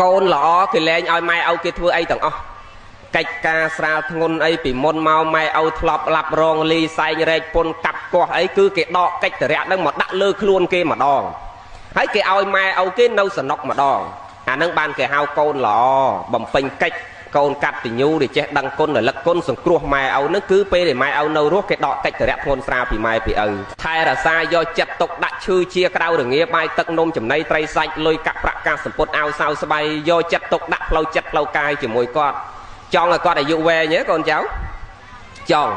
កូនល្អគេលែងឲ្យម៉ែឪគេធ្វើអីទាំងអស់កិច្ចការស្រាលធ្ងន់អីពីមុនមកម៉ែឪធ្លាប់ឡាប់រងលីសែងរែកពុនកាប់កោះអីគឺគេដកកិច្ចតរៈហ្នឹងមកដាក់លើខ្លួនគេម្ដងហើយគេឲ្យម៉ែឪគេនៅសនុកម្ដងអាហ្នឹងបានគេហៅកូនល្អបំពេញកិច្ចកូនកាត់ទញ្ញូដែលចេះដឹងគុណរលឹកគុណសង្គ្រោះម៉ែឪហ្នឹងគឺពេលដែលម៉ែឪនៅរស់គេដកកិច្ចតរៈធ្ងន់ស្រាលពីម៉ែពីឪថែរក្សាយកចិត្តទុកដាក់ឈឺជាក្រៅរងាបាយទឹកនំចំណីត្រីសាច់លុយកាក់ប្រាក់កាសសម្ពុតអាវសៅស្បៃយកចិត្តទុកដាក់ផ្លូវចិត្តផ្លូវកាយជាមួយគាត់ចង់ឲ្យគាត់អាយុវែងទេកូនចៅចង់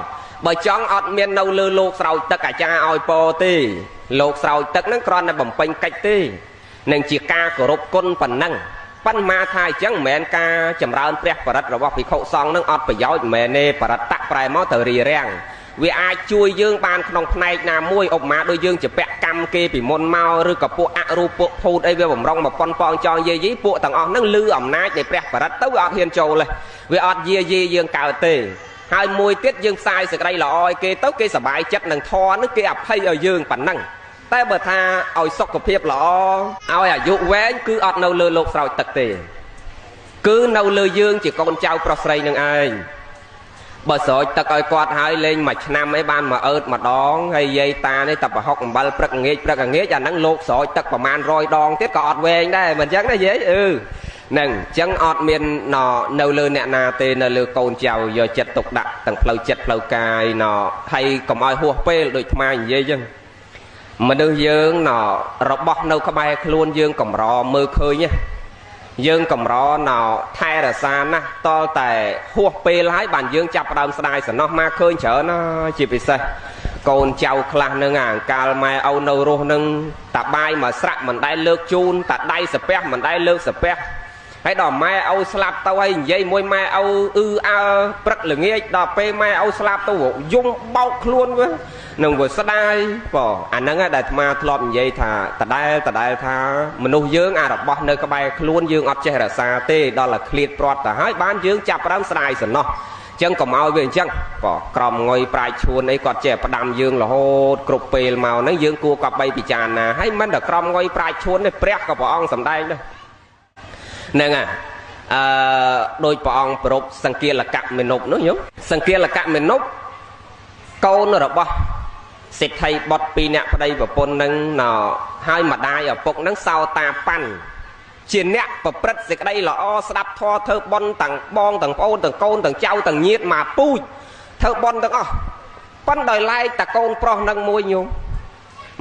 បើចង់អត់មាននៅលើលោកស្រោចទឹកអាចារ្យឲ្យពរទេលោកស្រោចទឹកហ្នឹងគ្រាន់តែបំពេញកិច្ចទេនឹងជាការគោរពគុណប៉ុណ្ណឹងប៉ុន្មានថាអញ្ចឹងមិនមែនការចម្រើនព្រះបរិត្តរបស់ភិក្ខុសង្ឃនឹងអត់ប្រយោជន៍មិនមែនទេបរិត្តប្រែមកទៅរារាំងវាអាចជួយយើងបានក្នុងផ្នែកណាមួយឧបមាដូចយើងជាពាក់កម្មគេពីមុនមកឬក៏ពួកអរូបពួកភូតអីវាបំរុងមកប៉ុនប៉ងចង់យាយីពួកទាំងអស់ហ្នឹងលឺអំណាចនៃព្រះបរិត្តទៅវាអត់ហ៊ានចូលទេវាអត់យាយីយើងកើតទេហើយមួយទៀតយើងផ្សាយសេចក្តីល្អឲ្យគេទៅគេសប្បាយចិត្តនឹងធម៌នេះគេអភ័យឲ្យយើងប៉ុណ្ណឹងតែបើថាឲ្យសុខភាពល្អឲ្យអាយុវែងគឺអត់នៅលើលោកស្រោចទឹកទេគឺនៅលើយើងជាកូនចៅប្រុសស្រីនឹងឯងបើស្រោចទឹកឲ្យគាត់ហើយលេងមួយឆ្នាំអីបានមកអើតម្ដងហើយយាយតានេះតែប្រហុកអំបិលព្រឹកងាយអាហ្នឹងលោកស្រោចទឹកប្រមាណ100ដងទៀតក៏អត់វែងដែរមិនអញ្ចឹងណាយាយហ្នឹងអញ្ចឹងអត់មាននៅលើអ្នកណាទេនៅលើកូនចៅយកចិត្តទុកដាក់ទាំងផ្លូវចិត្តផ្លូវកាយហើយកុំឲ្យហួសពេលដូចថ្មនិយាយអញ្ចឹងមនុស្សយើងរបស់នៅក្បែរខ្លួនយើងកម្រមើលឃើញយើងកម្រថែរក្សាណាស់តលតែហួសពេលហើយបានយើងចាប់ផ្ដើមស្ដាយសំណោះមកឃើញច្រើនណាជាពិសេសកូនចៅខ្លះនឹងអាកាលម៉ែឪនៅរស់នឹងតាបាយមកស្រាក់មិនដែលលើកជូនតាដៃសាពះមិនដែលលើកសាពះហើយដល់ម៉ែឪស្លាប់ទៅហើយនិយាយមួយម៉ែឪអើព្រឹកល្ងាចដល់ពេលម៉ែឪស្លាប់ទៅយំបោកខ្លួនវានឹងវាស្ដាយបងអាហ្នឹងដែលអាត្មាធ្លាប់និយាយថាដដែលថាមនុស្សយើងអារបស់នៅក្បែរខ្លួនយើងអត់ចេះរក្សាទេដល់តែឃ្លាតព្រាត់ទៅហើយបានយើងចាប់ផ្ដើមស្ដាយសំណោះអញ្ចឹងកុំឲ្យវាអញ្ចឹងបងក្រមងុយប្រាជ្ញឈួនអីគាត់ចេះផ្ដាំយើងរហូតគ្រប់ពេលមកហ្នឹងយើងគួរកប់បីពិចារណាហើយមិនតែក្រមងុយប្រាជ្ញឈួនទេព្រះក៏ព្រះអង្គសម្ដែងដែរហ្នឹងដោយព្រះអង្គប្រពសង្គាលកៈមេនុបនោះញោមសង្គាលកៈមេនុបកូនរបស់សេដ្ឋីបុត្រ2នាក់ប្តីប្រពន្ធនឹងហើយម្ដាយឪពុកនឹងសោតាប៉ាន់ជាអ្នកប្រព្រឹត្តសេចក្តីល្អស្ដាប់ធម៌ធ្វើបុណ្យទាំងបងទាំងប្អូនទាំងកូនទាំងចៅទាំងញាតិមកពូជធ្វើបុណ្យទាំងអស់ប៉ុន្តែដោយឡែកតែកូនប្រុសនឹងមួយញោម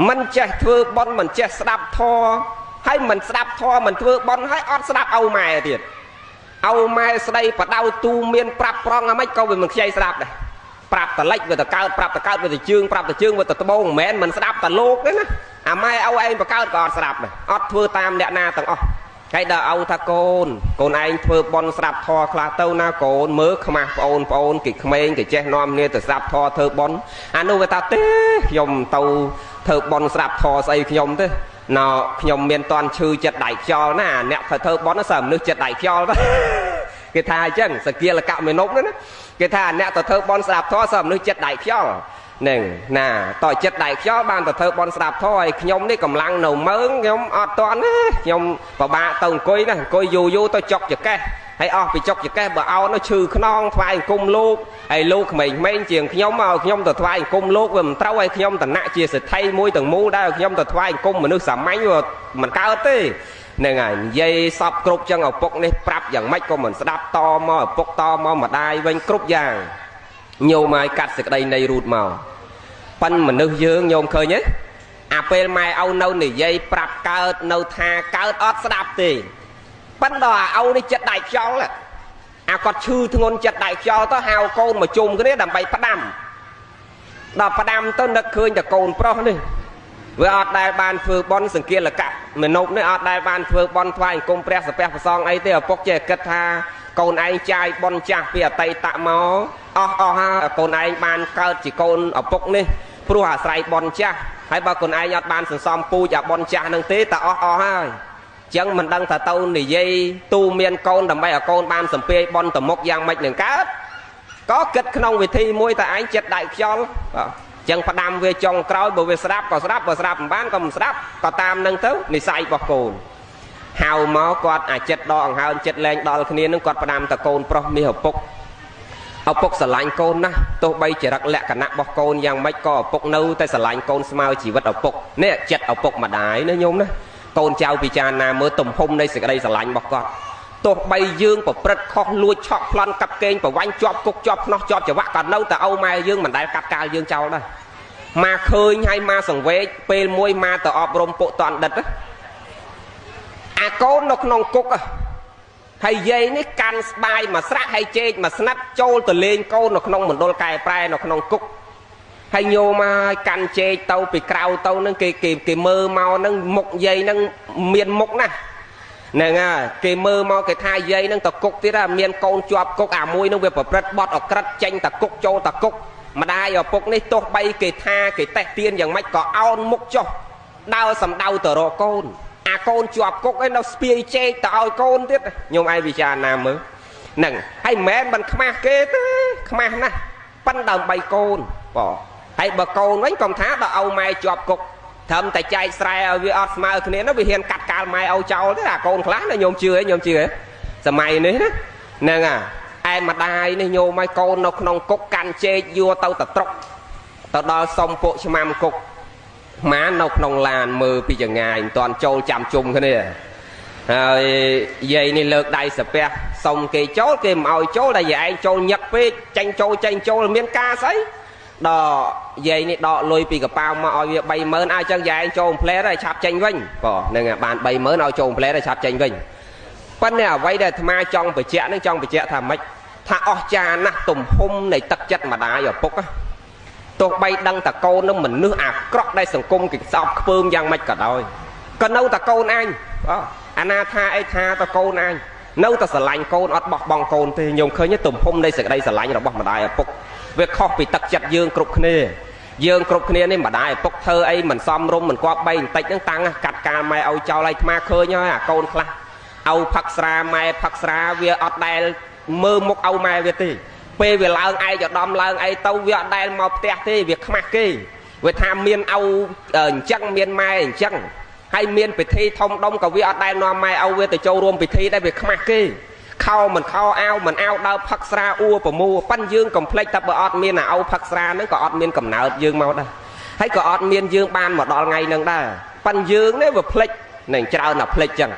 មិនចេះធ្វើបុណ្យមិនចេះស្ដាប់ធម៌ហើយមិនស្ដាប់ធម៌មិនធ្វើបុណ្យហើយអត់ស្ដាប់ឪម៉ែទៀតឪម៉ែស្ដីបដៅទូមានប្រាប់ប្រងអាម៉េចក៏វាមិនខ្ចីស្ដាប់ដែរប្រាប់តលិចវាទៅកើតប្រាប់ទៅកើតវាទៅជើងប្រាប់ទៅជើងវាទៅត្បូងមិនស្ដាប់តលោកទេណាអាម៉ែឪឯងបកើតក៏អត់ស្ដាប់ដែរអត់ធ្វើតាមអ្នកណាទាំងអស់ហើយដល់ឪថាកូនឯងធ្វើបន់ស្ដាប់ធម៌ខ្លះទៅណាកូនមើលខ្មាស់ប្អូនគេក្មេងគេចេះនាំគ្នាទៅស្ដាប់ធម៌ធ្វើបន់អានោះវាថាទេខ្ញុំទៅធ្វើបន់ស្ដាប់ធម៌ស្អីខ្ញុំទេខ្ញុំមានតន់ឈឺចិត្តដៃខ្យល់ណាអ្នកធ្វើបន់សើមនុស្សចិត្តដៃខ្យល់ទៅគេថាអញ្ចឹងសគាលកៈមេនុបណាគេថាអ្នកទៅធ្វើបន់ស្ដាប់ធម៌សើមនុស្សចិត្តដៃខ្យល់នឹងណាតើចិត្តដៃខ្យល់បានទៅធ្វើបន់ស្ដាប់ធម៌ហើយខ្ញុំនេះកម្លាំងនៅមើងខ្ញុំអត់តន់ទេខ្ញុំពិបាកទៅអង្គុយណាអង្គុយយូរទៅចុកចកេះហើយអស់ពីចុកចកេះបើអោននោះឈឺខ្នងថ្វាយអង្គមលោកហើយលោកក្មេងជាងខ្ញុំមកខ្ញុំទៅថ្វាយអង្គមលោកវាមិនត្រូវហើយខ្ញុំតំណាក់ជាសេដ្ឋីមួយទាំងមូលដែរខ្ញុំទៅថ្វាយអង្គមមនុស្សសាមញ្ញវាមិនកើតទេហ្នឹងហើយនិយាយសពគ្រប់ចឹងឪពុកនេះប្រាប់យ៉ាងម៉េចក៏មិនស្ដាប់តមកឪពុកតមកម្ដាយវិញគ្រប់យ៉ាងញោមឲ្យកាត់សេចក្តីនៃរូតមកប៉ិនមនុស្សយើងញោមឃើញទេអាពេលម៉ែឪនៅនិយាយប្រាប់កើតនៅថាកើតអត់ស្ដាប់ទេប៉ិនដល់អាឪនេះចិត្តដៃខ្យល់អាគាត់ឈឺធ្ងន់ចិត្តដៃខ្យល់ទៅហៅកូនមកជុំគ្នាដើម្បីផ្ដាំដល់ផ្ដាំទៅនឹកឃើញតែកូនប្រុសនេះវាអត់ដែលបានធ្វើបន់សង្គាលកៈមេនុបនេះអត់ដែលបានធ្វើបន់ថ្វាយអង្គមព្រះសាពះប្រសងអីទេឪពុកចេះគិតថាកូនឯងចាយបន់ចាស់ពីអតីតមកអស់ហើយកូនឯងបានកើតជាកូនឪពុកនេះព្រោះអាស្រ័យបន់ចាស់ហើយបើកូនឯងអត់បានសន្សំពូជអាបន់ចាស់នឹងទេតែអស់ហើយចឹងមិនដឹងថាទៅនិយាយទូមានកូនដើម្បីឲ្យកូនបានសំពាយបន់តមុខយ៉ាងម៉េចនឹងកើតក៏គិតក្នុងវិធីមួយតែឯងចិត្តដៃខ្យល់ចឹងផ្ដាំវាចុងក្រោយបើវាស្ដាប់ក៏ស្ដាប់បើស្ដាប់មិនបានក៏មិនស្ដាប់ក៏តាមនឹងទៅនិស័យរបស់កូន hào máu quạt chết đo hàng hào chết lên đo kia nó quạt đam ta côn pro mi hợp bốc sờ lạnh côn na tôi bay chỉ đặt lẹ cả nặng bọc côn yang mấy co bốc nâu tay sờ lạnh côn smile chỉ vật bốc nè chết bốc mà đái nó nhôm đó côn trao vì cha na mới tùm hôm đây sẽ đây sờ lạnh bọc con tôi bay dương của bật kho lui chọc plan cặp kênh của vanh chọc cục chọc nó chọc chỉ vắt còn nâu tại âu mai dương mình đại cắt cao dương trao đây mà khơi hay ma sòng vé pel môi ma tờ ọp rôm bộ toàn đật á côn nó không cục à hay dây ní can bài mà sát hay chê mà snap trôi từ lên câu nó không một đôi cài prai nó không cục hay nhô mà can chê tàu bị cào tàu nó kì mơ mau nó mục dây nó miền mục nè nè nghe kì mơ mau cái thai dây nó tập cục tí ra miền con chọp cục môi nó việc bật bọt ở cất tranh tập cục châu tập cục mà đai ở cục ní tôi bay kì tha kì tẹt tiênอย่างmấy có ao mục cho đau sầm đau tờ rô côn côn chọp cục ấy nó spie chê tạo côn tiếp nhưng ai vì cha nam mới nè hay mẹ mình khma kê khma nè pan đầm bay côn bỏ hay bờ côn mấy con thá tao mai chọp cục thầm tại chạy Israel vì Osma kia nó bị hiện cắt cả mai Âu châu thế là côn khá nó nhôm chưa ấy giờ mày nữa nè ai mà đai này nhôm mai côn nó không cục can chê vua tao tập trọc tao đo xong bộ cho mam cục má nọc nòng làn mờ bây giờ ngày toàn châu chạm chung thế này dây này lợt đây sập pe xong cái chó cái màu chó là vậy châu nhập với tranh châu là miền ca sấy đò dây này đọ lôi bị cái bao mà oi bay mớn ai chân dài châu plé đây chạp tranh vinh bỏ nên bạn bay mớn ao châu plé đây chạp tranh vinh phân này vay đây tham trong phải chẹt nó trong phải chẹt thà mấy thà o cha nè tùm hôm này tật chất mà đá ở bốc á tôi bay đăng tà câu nó mình nước cróc đây sừng cung kịch sọc phương giang mạch cả đôi còn đâu tà câu anh anh tha ai tha tà câu anh nâu tà sờ lạnh câu ọt bọc bong câu thì nhung khơi nhất tùm hôm đây sờ lạnh nó bọc mà đại ở bốc việc khó bị tật chặt dương cục này nên mà đại bốc thơ ấy mình xóm rôm mình qua bay tách nó tăng cắt ca mai âu trao lại ma khơi nhá câu khla âu phật ra mai phật ra việc ọt đây mơ một âu mai việc gì về làng ai cho đom làng ai tàu việc đây một tẹt thế việc khắc kê về tham miên âu chẳng miên mai chẳng hay miên bị thi thông đông cầu việc đây nó mai âu về từ châu rôm bị thi đây việc khắc kê khao mình ao đau phật ra ua của mua pan dương complex tập ọt miên là âu phật ra nó có ọt miên cầm nào dương mau đây hay có ọt miên dương ban một đòn ngày nâng đây pan dương đấy vừa flex này trao là flex chẳng